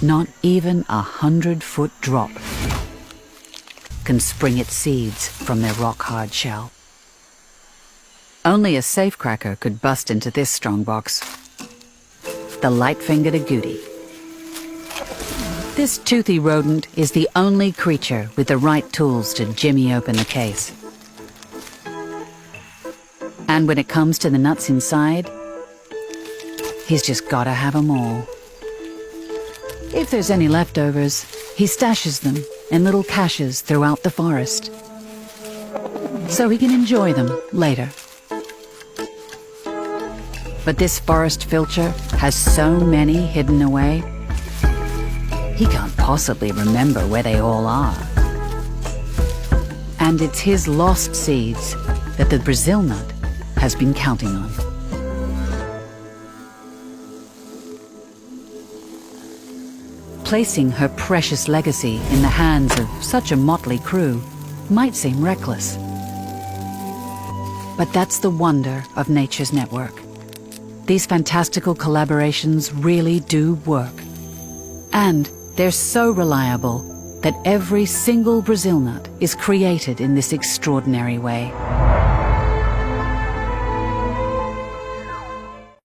Not even 100-foot drop can spring its seeds from their rock-hard shell. Only a safecracker could bust into this strongbox. The light-fingered agouti. This toothy rodent is the only creature with the right tools to jimmy open the case. And when it comes to the nuts inside, he's just gotta have them all. If there's any leftovers, he stashes them in little caches throughout the forest, so he can enjoy them later. But this forest filcher has so many hidden away, he can't possibly remember where they all are. And it's his lost seeds that the Brazil nut has been counting on. Placing her precious legacy in the hands of such a motley crew might seem reckless. But that's the wonder of nature's network. These fantastical collaborations really do work. And they're so reliable that every single Brazil nut is created in this extraordinary way.